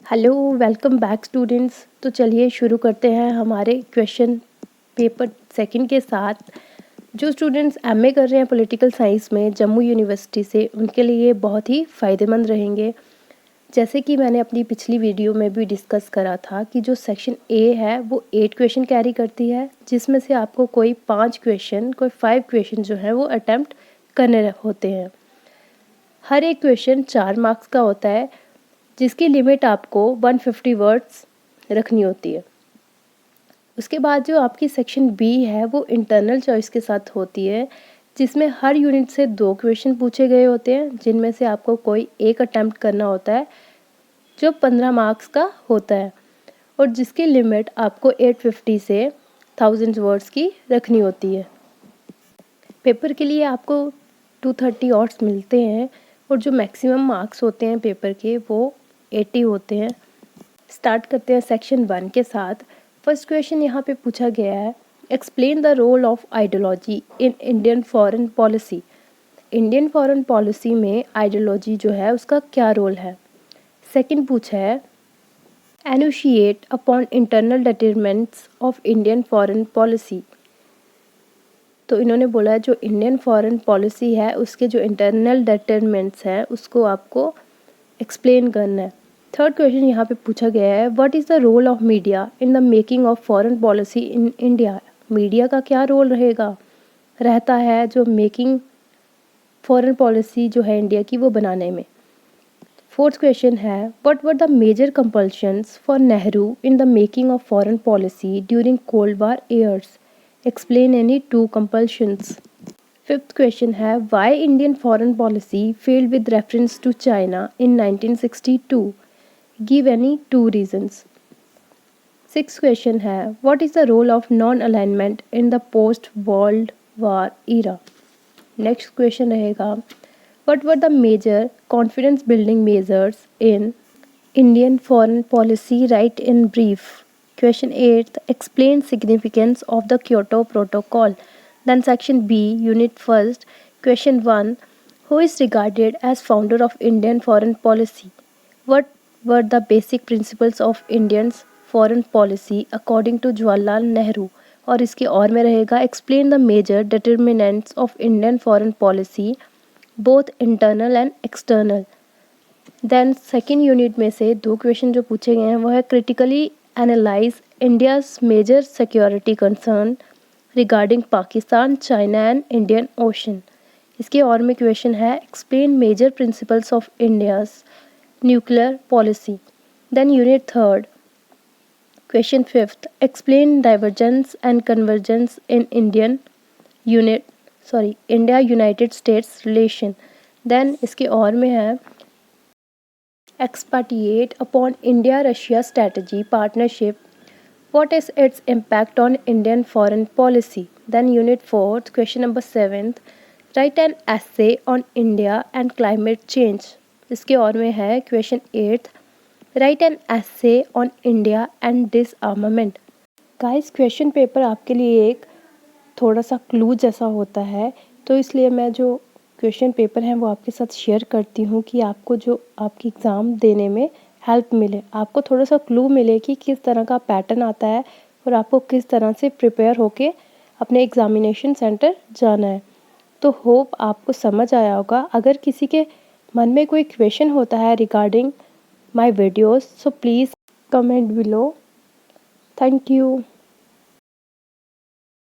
Hello, welcome back students. तो चलिए शुरू करते हैं हमारे क्वेश्चन पेपर सेकंड के साथ। जो स्टूडेंट्स एमए कर रहे हैं पॉलिटिकल साइंस में जम्मू यूनिवर्सिटी से, उनके लिए बहुत ही फ़ायदेमंद रहेंगे। जैसे कि मैंने अपनी पिछली वीडियो में भी डिस्कस करा था कि जो सेक्शन ए है वो 8 क्वेश्चन कैरी करती है, जिसमें से आपको कोई 5 क्वेश्चन, कोई 5 क्वेश्चन जो है वो अटैम्प्ट करने होते हैं। हर एक क्वेश्चन 4 मार्क्स का होता है, जिसकी लिमिट आपको 150 वर्ड्स रखनी होती है। उसके बाद जो आपकी सेक्शन बी है वो इंटरनल चॉइस के साथ होती है, जिसमें हर यूनिट से 2 क्वेश्चन पूछे गए होते हैं, जिनमें से आपको कोई एक अटैम्प्ट करना होता है, जो 15 मार्क्स का होता है और जिसकी लिमिट आपको 850 से 1000 वर्ड्स की रखनी होती है। पेपर के लिए आपको 230 ऑट्स मिलते हैं और जो मैक्सिमम मार्क्स होते हैं पेपर के वो 80 होते हैं। स्टार्ट करते हैं सेक्शन 1 के साथ। फर्स्ट क्वेश्चन यहाँ पे पूछा गया है, explain the role of ideology in Indian foreign policy. Indian foreign policy में आइडियोलॉजी जो है उसका क्या रोल है। सेकंड पूछा है, enunciate upon internal determinants of Indian foreign policy. तो इन्होंने बोला है जो इंडियन फॉरेन पॉलिसी है उसके जो इंटरनल डिटरमिनेंट्स हैं उसको आपको एक्सप्लेन करना है। थर्ड क्वेश्चन यहाँ पे पूछा गया है, what is the role of media in the making of foreign policy in India. Media का क्या रोल रहता है जो मेकिंग फॉरेन पॉलिसी जो है इंडिया की वो बनाने में। फोर्थ क्वेश्चन है, what were the major compulsions for Nehru in the making of foreign policy during cold war years. Explain any 2 compulsions. Fifth question है, why Indian foreign policy failed with reference to China in 1962। Give any 2 reasons. Six question है, what is the role of non alignment in the post world war era. Next question रहेगा, what were the major confidence building measures in Indian foreign policy, right in brief. Question 8, explain significance of the Kyoto Protocol. Then section B, unit 1st, question 1, who is regarded as founder of Indian foreign policy? What were the basic principles of Indian foreign policy according to Jawaharlal Nehru? और इसके और में रहेगा, explain the major determinants of Indian foreign policy, both internal and external. Then second unit में से 2 question जो पूछे गए हैं वो है, critically analyse India's major security concern regarding Pakistan, China and Indian Ocean. इसके और में क्वेश्चन है, explain major principles of India's nuclear policy. Then unit third, question fifth, explain divergence and convergence in India United States relation. देन इसके और में है, expatiate upon India-Russia strategy partnership. What is its impact on Indian foreign policy? Then unit 4th, question number 7th, write an essay on India and climate change. इसके और में है question 8th, write an essay on India and disarmament. Guys, question paper आपके लिए एक थोड़ा सा clue जैसा होता है, तो इसलिए मैं जो क्वेश्चन पेपर हैं वो आपके साथ शेयर करती हूँ कि आपको जो आपकी एग्ज़ाम देने में हेल्प मिले, आपको थोड़ा सा क्लू मिले कि किस तरह का पैटर्न आता है और आपको किस तरह से प्रिपेयर होके अपने एग्ज़ामिनेशन सेंटर जाना है। तो होप आपको समझ आया होगा। अगर किसी के मन में कोई क्वेश्चन होता है regarding my videos, so please comment below. Thank you.